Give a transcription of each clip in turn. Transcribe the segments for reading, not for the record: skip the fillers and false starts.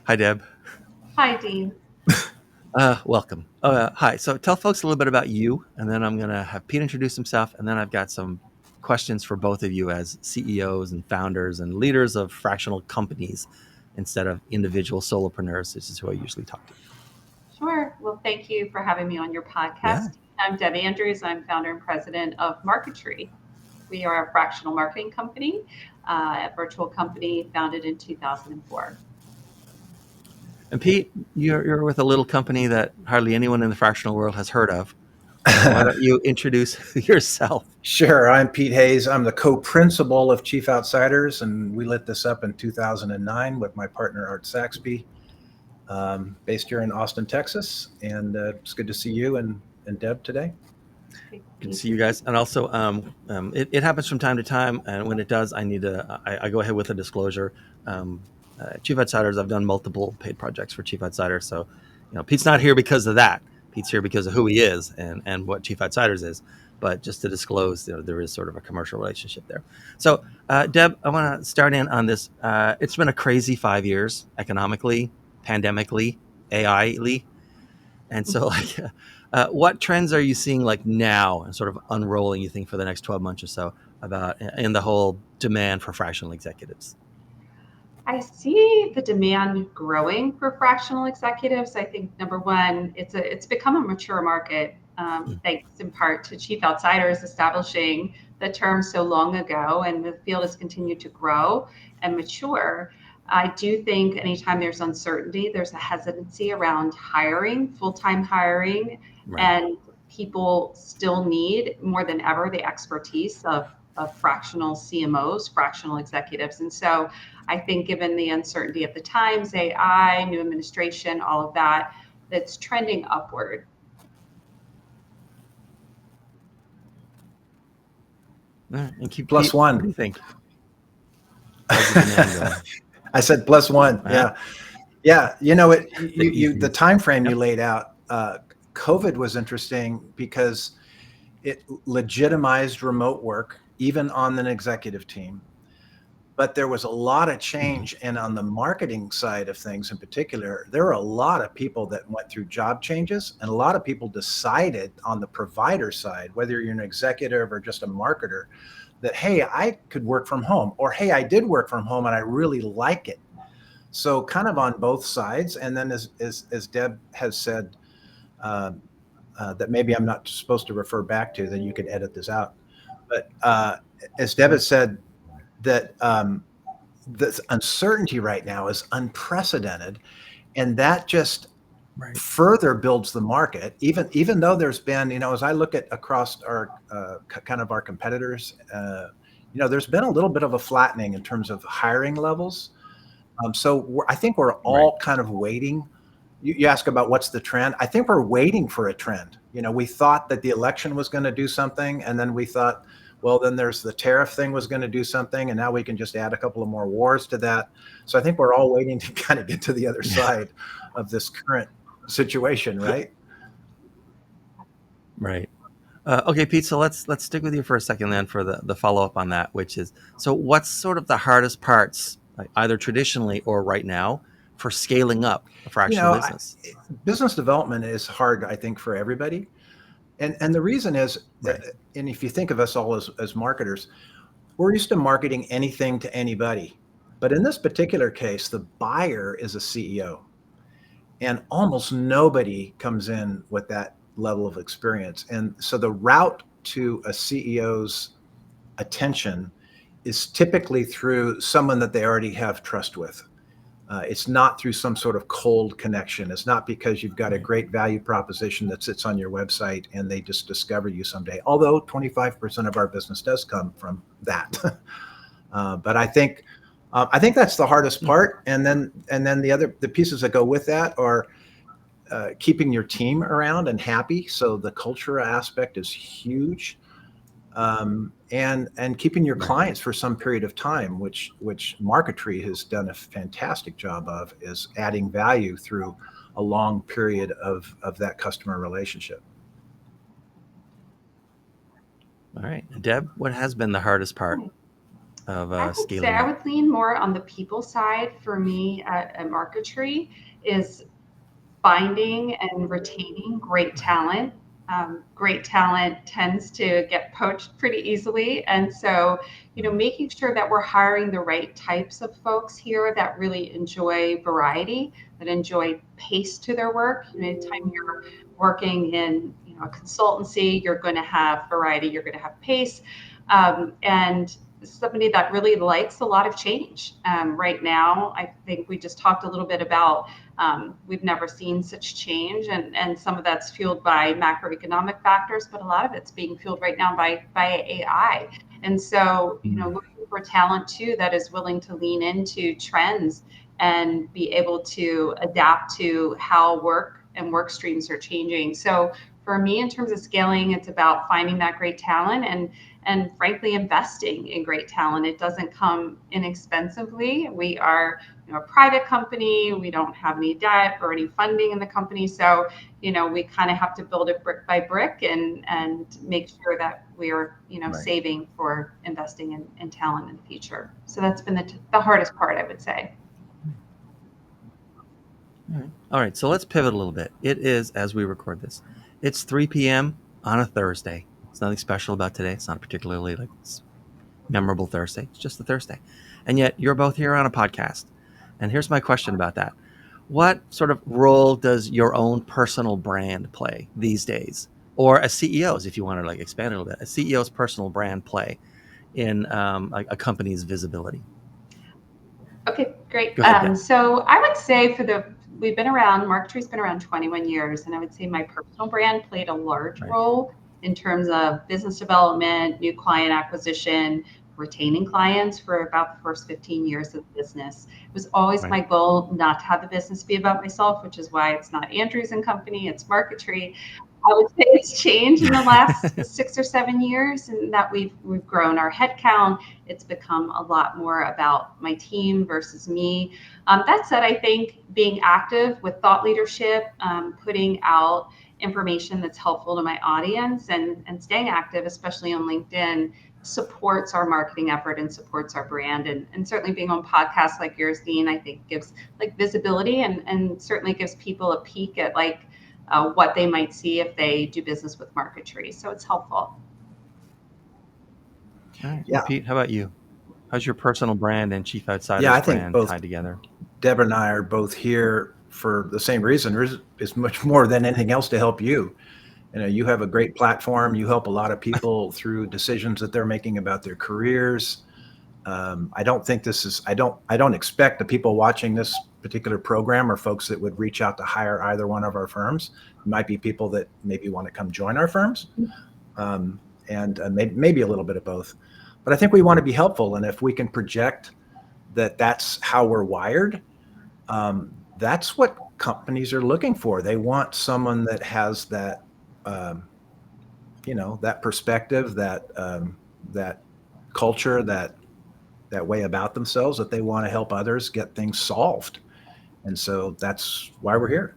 Hi, Deb. Hi, Dean. Welcome. Hi. So tell folks a little bit about you, and then I'm going to have Pete introduce himself, and then I've got some questions for both of you as CEOs and founders and leaders of fractional companies instead of individual solopreneurs, which is who I usually talk to. Sure. Well, thank you for having me on your Yeah. podcast. I'm Debbie Andrews. I'm founder and president of Marketree. We are a fractional marketing company, a virtual company founded in 2004. And Pete, you're with a little company that hardly anyone in the fractional world has heard of. Why don't you introduce yourself? Sure. I'm Pete Hayes. I'm the co-principal of Chief Outsiders, and we lit this up in 2009 with my partner Art Saxby, based here in Austin, Texas. And it's good to see you and Deb today. Good to see you guys. And also, it happens from time to time, and when it does, I go ahead with a disclosure. Chief Outsiders, I've done multiple paid projects for Chief Outsiders, so Pete's not here because of that. Pete's here because of who he is and what Chief Outsiders is. But just to disclose, there is sort of a commercial relationship there. So, Deb, I want to start in on this. It's been a crazy 5 years economically, pandemically, AI-ly. And so, what trends are you seeing like now and sort of unrolling, you think, for the next 12 months or so about in the whole demand for fractional executives? I see the demand growing for fractional executives. I think number one, it's become a mature market, thanks in part to Chief Outsiders establishing the term so long ago, and the field has continued to grow and mature. I do think anytime there's uncertainty, there's a hesitancy around hiring, full-time hiring, Right. and people still need more than ever the expertise of fractional CMOs, fractional executives. And so I think given the uncertainty of the times, AI, new administration, all of that, that's trending upward. And keep Plus Pete, what do one. you think? How's the demand going? I said plus one. Uh, Yeah. Yeah. the The easy. time frame Yep. you laid out, COVID was interesting because it legitimized remote work, even on an executive team. But there was a lot of Mhm. change. And on the marketing side of things in particular, there were a lot of people that went through job changes, and a lot of people decided on the provider side, whether you're an executive or just a marketer, that, hey, I could work from home, or hey, I did work from home and I really like it. So kind of on both sides. And then as Deb has said, um, that maybe I'm not supposed to refer back to, then you could edit this out. But as Deb has said, that the uncertainty right now is unprecedented, and that just Right. further builds the market. Even though there's been, as I look at across our kind of our competitors, there's been a little bit of a flattening in terms of hiring levels. So I think we're Right. all kind of waiting. You ask about what's the trend. I think we're waiting for a trend. We thought that the election was going to do something, and then we thought, well, then there's the tariff thing was going to do something, and now we can just add a couple of more wars to that. So I think we're all waiting to kind of get to the other side of this current situation, right? Right. Okay, Pete. So let's stick with you for a second then for the follow up on that, which is so what's sort of the hardest parts, like either traditionally or right now, for scaling up a You fractional know, business? business development is hard, I think, for everybody, and the reason is, Right. and if you think of us all as marketers, we're used to marketing anything to anybody. But in this particular case, the buyer is a CEO. And almost nobody comes in with that level of experience. And so the route to a CEO's attention is typically through someone that they already have trust with. It's not through some sort of cold connection. It's not because you've got a Right. great value proposition that sits on your website and they just discover you someday. Although 25% of our business does come from that. But I think that's the hardest Mhm. part. And then the pieces that go with that are keeping your team around and happy. So the culture aspect is huge. And keeping your Right. clients for some period of time, which Marketree has done a fantastic job of, is adding value through a long period of that customer relationship. All right, Deb. What has been the hardest part? of I would say scaling I up? would lean more on the people side for me at Marketree is finding and retaining great talent. Great talent tends to get poached pretty easily. And so, making sure that we're hiring the right types of folks here that really enjoy variety, that enjoy pace to their work. Anytime you're working in a consultancy, you're going to have variety, you're going to have pace. And somebody that really likes a lot of change. Right now, I think we just talked a little bit about we've never seen such change, and some of that's fueled by macroeconomic factors, but a lot of it's being fueled right now by AI. And so, looking for talent too that is willing to lean into trends and be able to adapt to how work and work streams are changing. So for me, in terms of scaling, it's about finding that great talent and frankly investing in great talent. It doesn't come inexpensively. We are a private company. We don't have any debt or any funding in the company. So, we kind of have to build it brick by brick and make sure that we are, Right. saving for investing in talent in the future. So that's been the hardest part, I would say. All right, so let's pivot a little bit. It is, as we record this, it's 3 p.m. on a Thursday. It's nothing special about today. It's not a particularly memorable Thursday. It's just a Thursday. And yet you're both here on a podcast. And here's my question about that. What sort of role does your own personal brand play these days? Or a CEO's, if you want to expand a little bit, a CEO's personal brand play in a company's visibility? Okay, great. Go ahead, Deb. So I would say Marketree's been around 21 years, and I would say my personal brand played a large Right. role in terms of business development, new client acquisition, retaining clients for about the first 15 years of the business. It was always Right. my goal not to have the business be about myself, which is why it's not Andrews and Company, it's Marketree. I would say it's changed in the last 6 or 7 years, and that we've grown our headcount. It's become a lot more about my team versus me. That said, I think being active with thought leadership, putting out information that's helpful to my audience, and staying active, especially on LinkedIn, supports our marketing effort and supports our brand. And certainly being on podcasts like yours, Dean, I think gives visibility and certainly gives people a peek at what they might see if they do business with Marketree. So it's helpful. All right. Yeah. Well, Pete, how about you? How's your personal brand and Chief Outsider's Yeah, I think brand both tied together? Deb and I are both here for the same reason. There's much more than anything else to help you. You have a great platform. You help a lot of people through decisions that they're making about their careers. I don't expect the people watching this particular program are folks that would reach out to hire either one of our firms. It might be people that maybe want to come join our firms, and maybe a little bit of both. But I think we want to be helpful, and if we can project that that's how we're wired, that's what companies are looking for. They want someone that has that, that perspective, that culture, that way about themselves, that they want to help others get things solved. And so that's why we're here.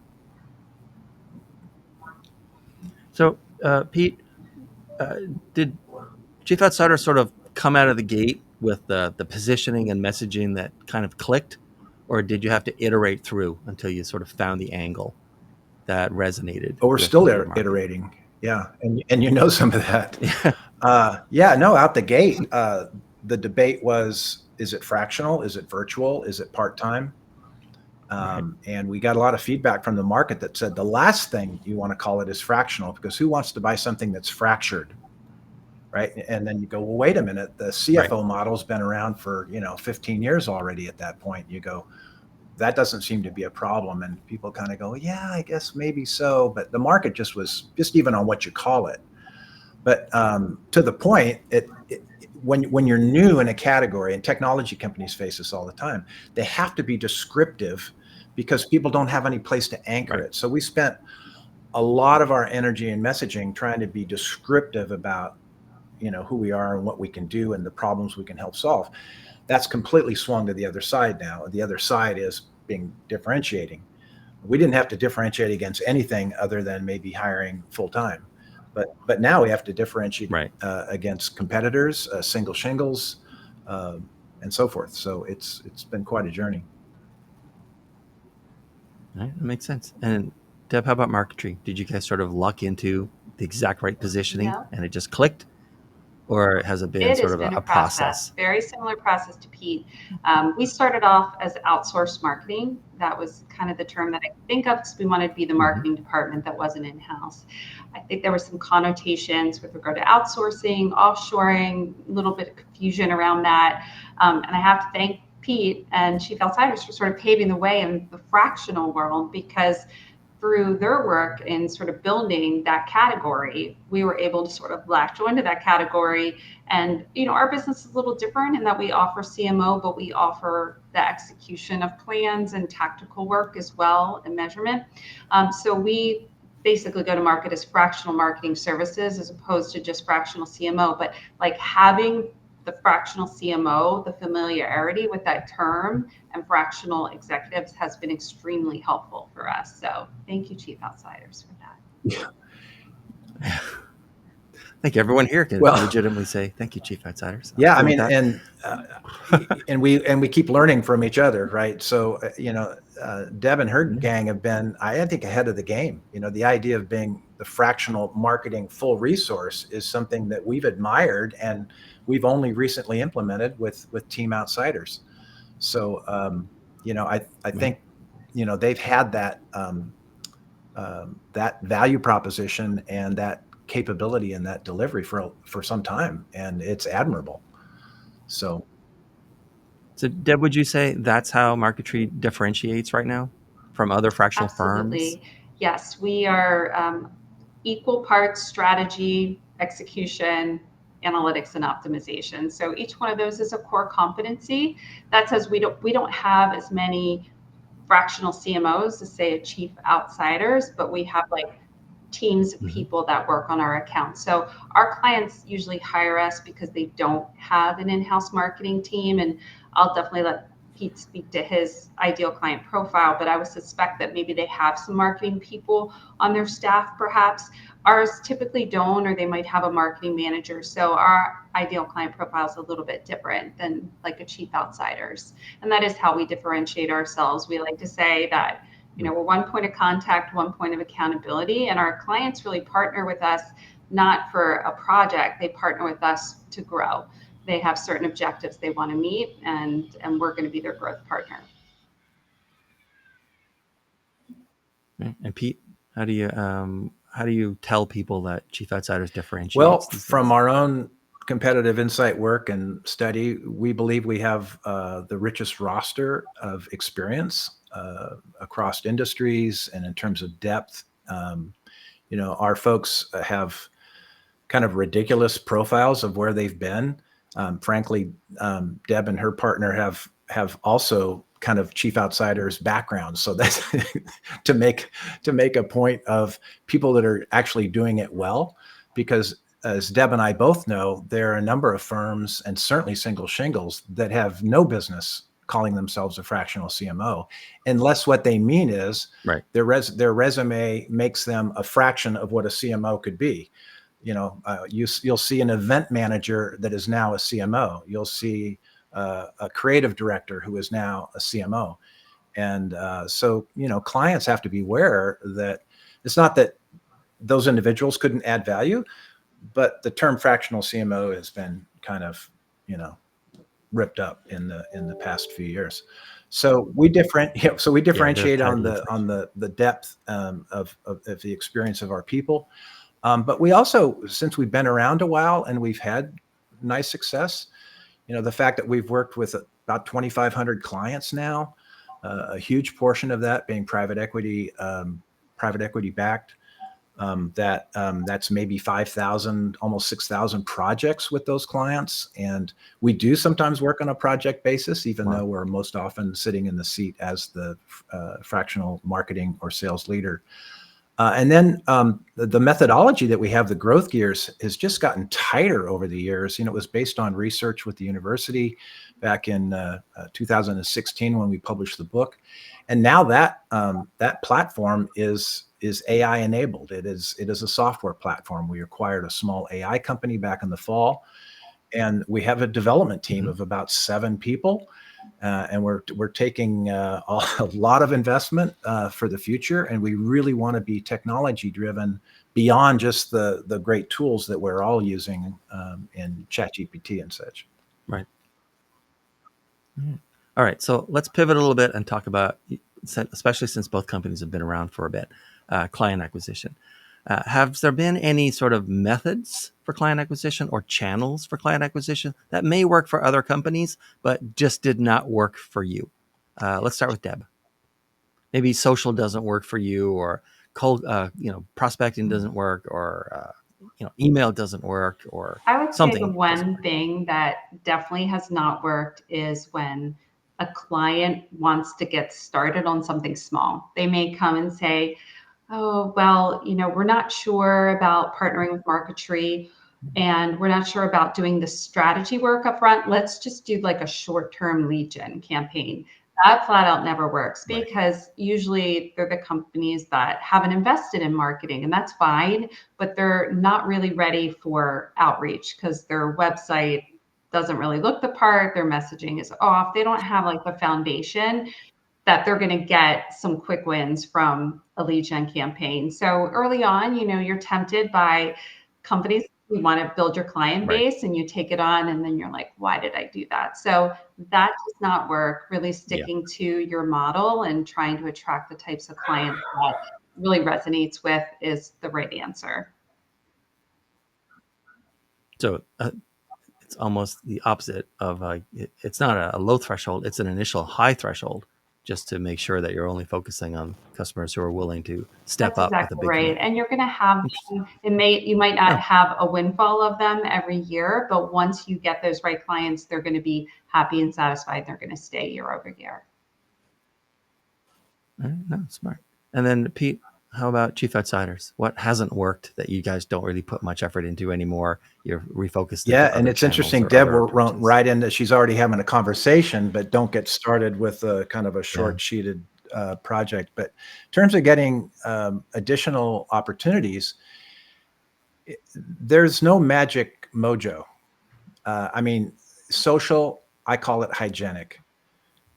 So, Pete, did Chief Outsider sort of come out of the gate with the positioning and messaging that kind of clicked, or did you have to iterate through until you sort of found the angle that resonated? Oh, we're with still the market? iterating. Yeah. And some of that. Yeah. Out the gate, the debate was, is it fractional? Is it virtual? Is it part-time? Right. And we got a lot of feedback from the market that said the last thing you want to call it is fractional, because who wants to buy something that's fractured? Right. And then you go, well, wait a minute, the CFO model's been around for, 15 years already at that point. You go, that doesn't seem to be a problem. And people kind of go, yeah, I guess maybe so. But the market was even on what you call it. But to the point, when you're new in a category, and technology companies face this all the time, they have to be descriptive because people don't have any place to anchor it. So we spent a lot of our energy and messaging trying to be descriptive about, who we are and what we can do and the problems we can help solve. That's completely swung to the other side now. The other side is being differentiating. We didn't have to differentiate against anything other than maybe hiring full-time. But now we have to differentiate against competitors, single shingles, and so forth. So it's been quite a journey. All right, that makes sense. And Deb, how about Marketree? Did you guys sort of luck into the exact right positioning Yeah. and it just clicked? Or has it been It sort has of been a a process, process? very similar process to Pete. We started off as outsourced marketing. That was kind of the term that I think of because we wanted to be the marketing department that wasn't in-house. I think there were some connotations with regard to outsourcing, offshoring, a little bit of confusion around that. And I have to thank Pete and Chief Outsiders for sort of paving the way in the fractional world, because through their work in sort of building that category, we were able to sort of latch onto that category. And, our business is a little different in that we offer CMO, but we offer the execution of plans and tactical work as well, and measurement. So we basically go to market as fractional marketing services as opposed to just fractional CMO. But like having the fractional CMO, the familiarity with that term and fractional executives has been extremely helpful for us. So thank you, Chief Outsiders, for that. I think everyone here can legitimately say thank you, Chief Outsiders. Yeah, I mean, and we keep learning from each other, right? So Deb and her gang have been, I think, ahead of the game. The idea of being the fractional marketing full resource is something that we've admired, and we've only recently implemented with Team Outsiders. So I think they've had that that value proposition and that capability and that delivery for some time, and it's admirable. So Deb, would you say that's how Marketree differentiates right now from other fractional Absolutely. firms? Yes, we are equal parts strategy, execution, analytics, and optimization. So each one of those is a core competency. That says we don't have as many fractional CMOs as, say, a Chief Outsiders, but we have like teams of people that work on our accounts. So our clients usually hire us because they don't have an in-house marketing team. And I'll definitely let Pete speak to his ideal client profile, but I would suspect that maybe they have some marketing people on their staff, perhaps. Ours typically don't, or they might have a marketing manager. So our ideal client profile is a little bit different than like a Chief Outsiders. And that is how we differentiate ourselves. We like to say that we're one point of contact, one point of accountability, and our clients really partner with us not for a project. They partner with us to grow. They have certain objectives they want to meet, and we're going to be their growth partner. And Pete, how do you tell people that Chief Outsiders differentiates? Well, from our own competitive insight work and study, we believe we have the richest roster of experience across industries and in terms of depth. Our folks have kind of ridiculous profiles of where they've been. Frankly, Deb and her partner have also kind of Chief Outsiders backgrounds. So that's to make a point of people that are actually doing it well, because as Deb and I both know, there are a number of firms, and certainly single shingles, that have no business calling themselves a fractional CMO, unless what they mean is their resume makes them a fraction of what a CMO could be. You'll see an event manager that is now a CMO. You'll see a creative director who is now a CMO. And so clients have to be aware that it's not that those individuals couldn't add value, but the term fractional CMO has been kind of ripped up in the past few years. So we differentiate on the depth of the experience of our people. But we also, since we've been around a while and we've had nice success, the fact that we've worked with about 2,500 clients now, a huge portion of that being private equity backed, that's maybe 5,000, almost 6,000 projects with those clients. And we do sometimes work on a project basis, even though we're most often sitting in the seat as the fractional marketing or sales leader. And then the methodology that we have, the growth gears, has just gotten tighter over the years. It was based on research with the university back in 2016 when we published the book. And now that platform is AI enabled. It is a software platform. We acquired a small AI company back in the fall, and we have a development team Mhm. of about 7 people, and we're taking a lot of investment for the future, and we really want to be technology driven beyond just the great tools that we're all using in ChatGPT and such. Right. Mm. All right. So let's pivot a little bit and talk about, especially since both companies have been around for a bit, client acquisition. Have there been any sort of methods for client acquisition or channels for client acquisition that may work for other companies, but just did not work for you? Let's start with Deb. Maybe social doesn't work for you, or cold, prospecting doesn't work, or email doesn't work, or I would say the something doesn't one work. thing that definitely has not worked is when a client wants to get started on something small. They may come and say, oh, well, we're not sure about partnering with Marketree, and we're not sure about doing the strategy work up front. Let's just do like a short-term lead gen campaign. That flat out never works Right. because usually they're the companies that haven't invested in marketing, and that's fine, but they're not really ready for outreach because their website doesn't really look the part, their messaging is off. They don't have like the foundation that they're going to get some quick wins from a lead gen campaign. So early on, you're tempted by companies who want to build your client Right. base and you take it on and then you're like, why did I do that? So that does not work. Really Yeah. sticking to your model and trying to attract the types of clients that really resonates with is the right answer. So it's almost the opposite of it's not a low threshold, it's an initial high threshold, just to make sure that you're only focusing on customers who are willing to step That's up with a exactly big right. commitment. And you're going to have Interesting. them, you might not Oh, have a windfall of them every year, but once you get those right clients, they're going to be happy and satisfied. They're going to stay year over year. all right, no, smart. And then Pete, how about Chief Outsiders? What hasn't worked that you guys don't really put much effort into anymore? You're refocused it Yeah, to and other it's channels interesting. or Deb other wrote approaches. right in that she's already having a conversation, but don't get started with a kind of a Yeah. short-sheeted project. But in terms of getting additional opportunities, there's no magic mojo. I mean, social, I call it hygienic.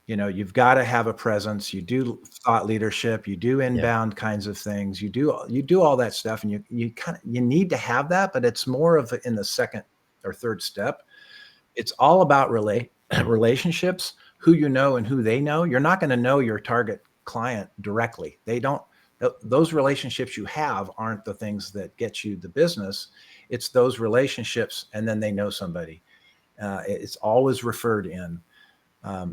You've got to have a presence. You do thought leadership, you do Yeah. inbound kinds of things. You do all that stuff, and you need to have that, but it's more of in the second or third step. It's all about relationships, who you know and who they know. You're not going to know your target client directly. They don't those relationships you have aren't the things that get you the business. It's those relationships, and then they know somebody. It's always referred in.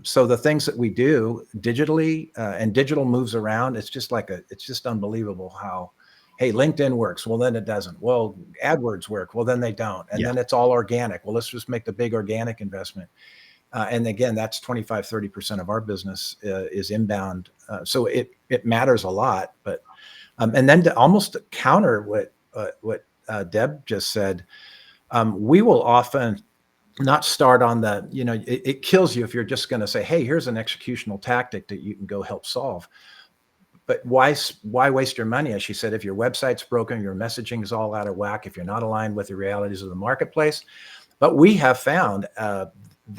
So the things that we do digitally, and digital moves around, it's just unbelievable how, hey, LinkedIn works. Well, then it doesn't. Well, AdWords work. Well, then they don't. And Yeah. then it's all organic. Well, let's just make the big organic investment. And again, that's 25-30% of our business is inbound. So it matters a lot. But and then to almost counter what Deb just said, we will often not start on it kills you if you're just going to say, hey, here's an executional tactic that you can go help solve. But why waste your money? As she said, if your website's broken, your messaging is all out of whack, if you're not aligned with the realities of the marketplace. But we have found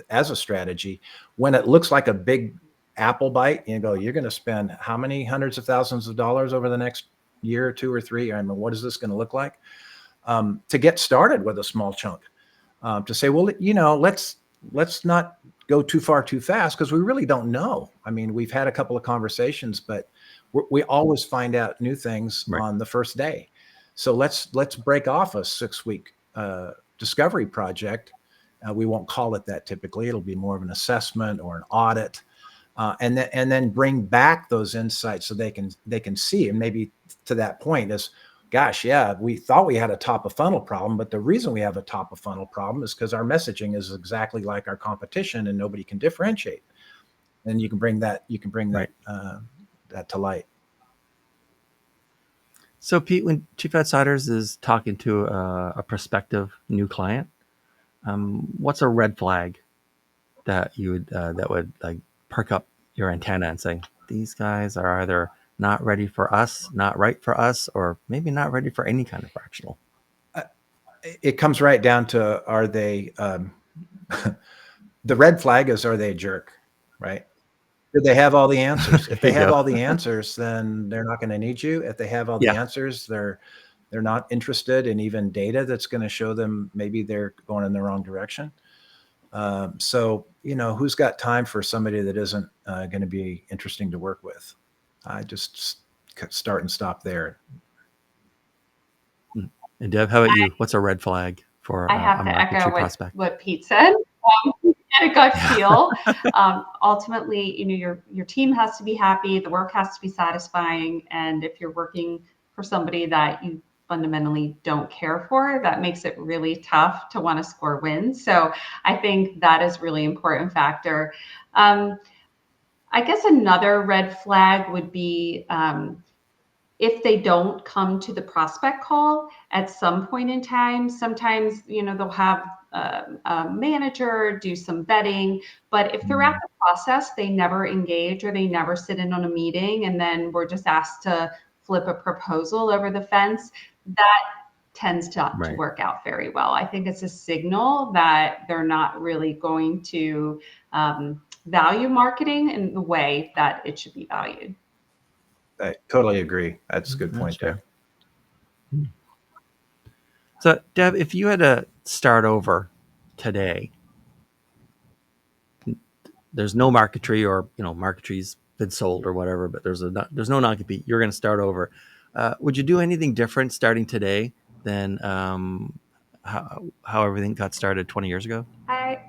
as a strategy, when it looks like a big apple bite, you're going to spend how many hundreds of thousands of dollars over the next year or 2 or 3? I mean, what is this going to look like? To get started with a small chunk, to say, well, let's not go too far too fast, because we really don't know. I mean, we've had a couple of conversations, but we always find out new things Right. on the first day. So let's break off a 6-week discovery project. We won't call it that typically. It'll be more of an assessment or an audit, and then bring back those insights so they can see. And maybe to that point is, gosh, yeah, we thought we had a top of funnel problem, but the reason we have a top of funnel problem is because our messaging is exactly like our competition and nobody can differentiate. And you can bring that Right. that to light. So Pete, when Chief Outsiders is talking to a prospective new client, what's a red flag that you would that would like perk up your antenna and say, these guys are either not ready for us, not right for us, or maybe not ready for any kind of fractional? it comes right down to, are they, the red flag is, are they a jerk, right? Do they have all the answers? If There they you have go. all the answers, then they're not going to need you. If they have all the Yeah. answers, they're not interested in even data that's going to show them maybe they're going in the wrong direction. So, who's got time for somebody that isn't going to be interesting to work with? I just start and stop there. And Deb, how about you? What's a red flag for I have a to market echo tree prospect? what Pete said. At a gut Yeah. feel. Ultimately, your team has to be happy, the work has to be satisfying, and if you're working for somebody that you fundamentally don't care for, that makes it really tough to want to score wins. So I think that is really important factor. I guess another red flag would be if they don't come to the prospect call at some point in time. Sometimes they'll have a manager do some vetting, but if throughout the process they never engage or they never sit in on a meeting and then we're just asked to flip a proposal over the fence, that tends to Right. work out very well. I think it's a signal that they're not really going to value marketing in the way that it should be valued. I totally agree. That's a good point fair. there. So, Deb, if you had to start over today, there's no market tree, or market tree's been sold or whatever, but there's no non-compete. You're going to start over. Would you do anything different starting today than how everything got started 20 years ago? I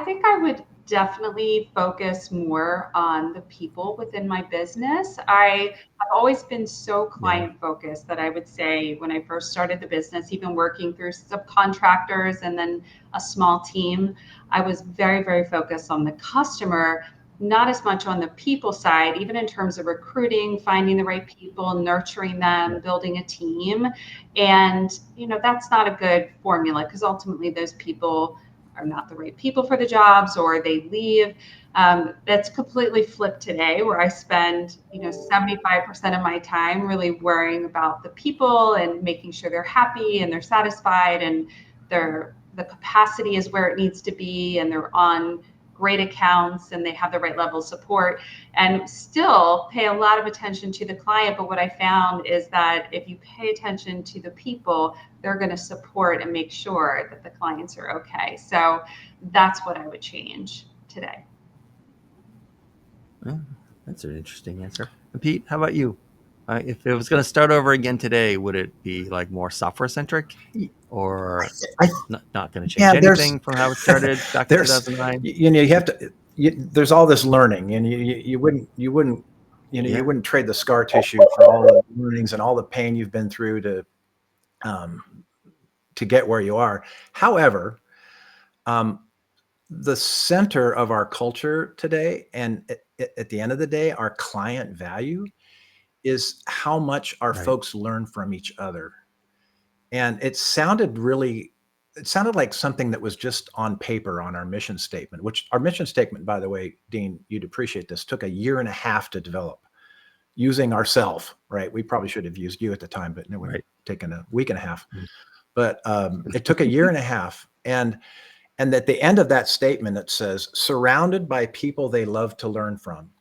think I would definitely focus more on the people within my business. I've always been so client focused that I would say when I first started the business, even working through subcontractors and then a small team, I was very, very focused on the customer, not as much on the people side, even in terms of recruiting, finding the right people, nurturing them, building a team. And, that's not a good formula because ultimately those people are not the right people for the jobs or they leave. That's completely flipped today where I spend 75% of my time really worrying about the people and making sure they're happy and they're satisfied and the capacity is where it needs to be and they're on great accounts and they have the right level of support, and still pay a lot of attention to the client. But what I found is that if you pay attention to the people, they're going to support and make sure that the clients are okay. So that's what I would change today. Yeah, that's an interesting answer. And Pete, how about you? If it was going to start over again today, would it be like more software centric, or not going to change anything from how it started back in 2009? You have to. There's all this learning, and you wouldn't you wouldn't trade the scar tissue for all the learnings and all the pain you've been through to get where you are. However, the center of our culture today, and at the end of the day, our client value is how much our folks learn from each other. And it sounded like something that was just on paper on our mission statement, which our mission statement, by the way, Dean, you'd appreciate this, took a year and a half to develop using ourselves, right? We probably should have used you at the time, but it would have taken a week and a half. But it took a year and a half. And at the end of that statement, it says, surrounded by people they love to learn from.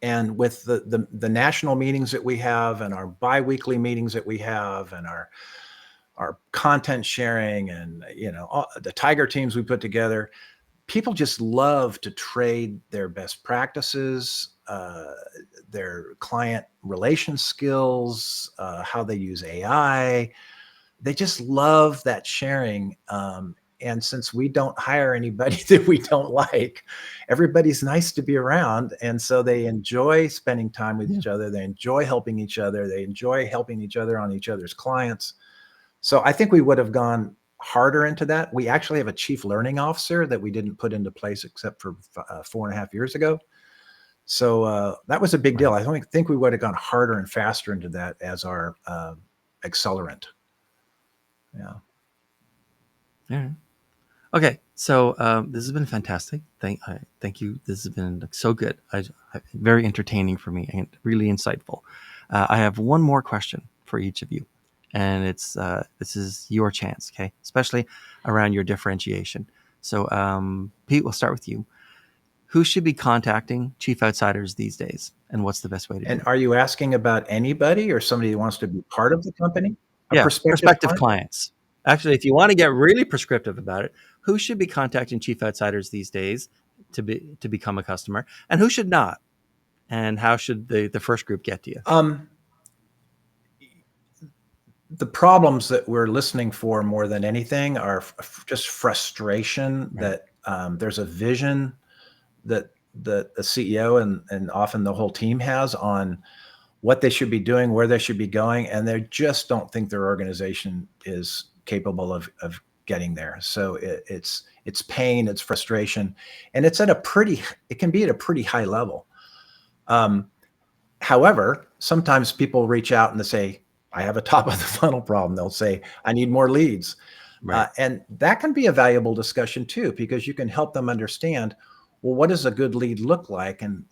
And with the national meetings that we have and our biweekly meetings that we have and our content sharing and all the Tiger teams we put together, people just love to trade their best practices, their client relation skills, how they use AI. They just love that sharing. And since we don't hire anybody that we don't like, everybody's nice to be around. And so they enjoy spending time with each other. They enjoy helping each other. They enjoy helping each other on each other's clients. So I think we would have gone harder into that. We actually have a chief learning officer that we didn't put into place except for 4.5 years ago. So that was a big deal. I think we would have gone harder and faster into that as our accelerant. Yeah. All right. Okay, so this has been fantastic. Thank you. This has been so good. Very entertaining for me and really insightful. I have one more question for each of you, and this is your chance, okay? Especially around your differentiation. So, Pete, we'll start with you. Who should be contacting Chief Outsiders these days, and what's the best way to do And it? are you asking about anybody or somebody who wants to be part of the company? A Yeah, prospective client? clients. Actually, if you want to get really prescriptive about it, who should be contacting Chief Outsiders these days to become a customer, and who should not? And how should the first group get to you? The problems that we're listening for more than anything are just frustration that there's a vision that the CEO and often the whole team has on what they should be doing, where they should be going, and they just don't think their organization is capable of getting there. So it's pain, it's frustration, and it can be at a pretty high level. However, sometimes people reach out and they say, I have a top of the funnel problem. They'll say, I need more leads. Right. And that can be a valuable discussion too, because you can help them understand, well, what does a good lead look like? And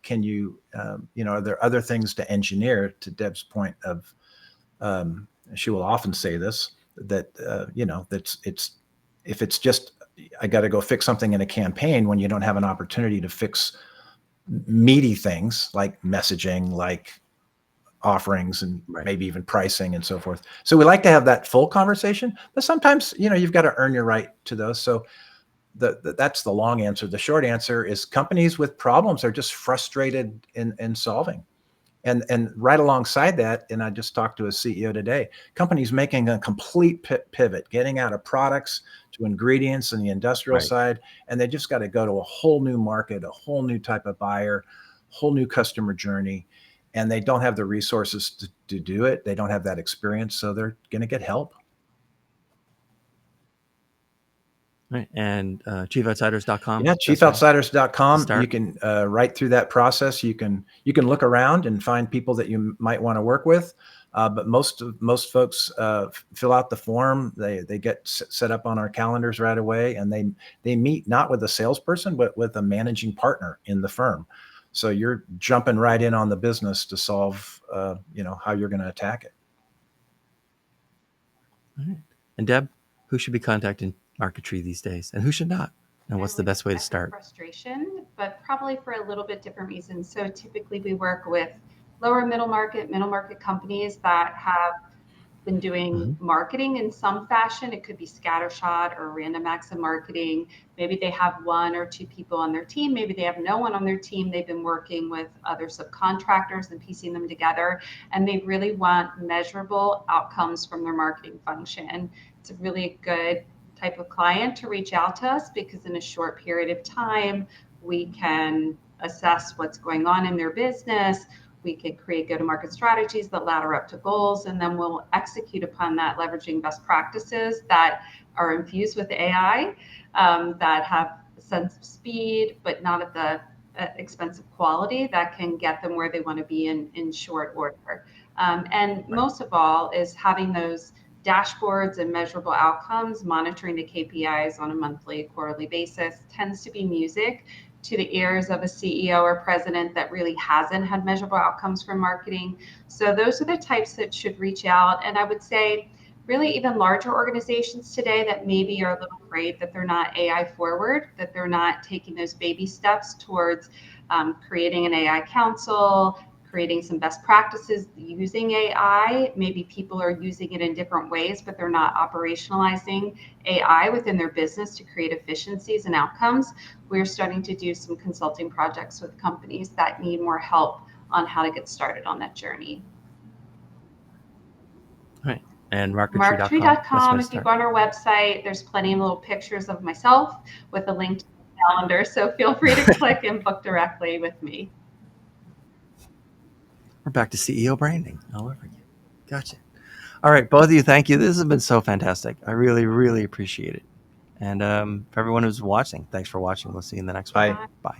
can you, are there other things to engineer? To Deb's point of, she will often say this, that, if it's just, I got to go fix something in a campaign when you don't have an opportunity to fix meaty things like messaging, like offerings, and maybe even pricing and so forth. So we like to have that full conversation, but sometimes, you've got to earn your right to those. So that's the long answer. The short answer is companies with problems are just frustrated in solving. And right alongside that, and I just talked to a CEO today, companies making a complete pivot, getting out of products to ingredients and the industrial side, and they just got to go to a whole new market, a whole new type of buyer, whole new customer journey, and they don't have the resources to do it. They don't have that experience, so they're going to get help. Right. And chiefoutsiders.com. Yeah, chiefoutsiders.com. Start. You can right through that process. You can look around and find people that you might want to work with. But most folks fill out the form. They get set up on our calendars right away, and they meet not with a salesperson, but with a managing partner in the firm. So you're jumping right in on the business to solve, how you're going to attack it. All right. And Deb, who should be contacting Marketree these days, and who should not? And what's the best way to start? Frustration, but probably for a little bit different reasons. So typically we work with lower middle market companies that have been doing marketing in some fashion. It could be scattershot or random acts of marketing. Maybe they have one or two people on their team. Maybe they have no one on their team. They've been working with other subcontractors and piecing them together, and they really want measurable outcomes from their marketing function. It's a really good type of client to reach out to us, because in a short period of time, we can assess what's going on in their business. We can create go-to-market strategies that ladder up to goals, and then we'll execute upon that, leveraging best practices that are infused with AI, that have a sense of speed, but not at the expense of quality, that can get them where they want to be in short order. And most of all is having those dashboards and measurable outcomes. Monitoring the KPIs on a monthly, quarterly basis tends to be music to the ears of a CEO or president that really hasn't had measurable outcomes from marketing. So those are the types that should reach out. And I would say really even larger organizations today that maybe are a little afraid that they're not AI forward, that they're not taking those baby steps towards creating an AI council, creating some best practices using AI. Maybe people are using it in different ways, but they're not operationalizing AI within their business to create efficiencies and outcomes. We're starting to do some consulting projects with companies that need more help on how to get started on that journey. All right. And Marketree.com. If you go on our website, there's plenty of little pictures of myself with a link to the calendar. So feel free to click and book directly with me. We're back to CEO branding all over again. Gotcha. All right, both of you, thank you. This has been so fantastic. I really, really appreciate it. And for everyone who's watching, thanks for watching. We'll see you in the next one. Bye. Bye.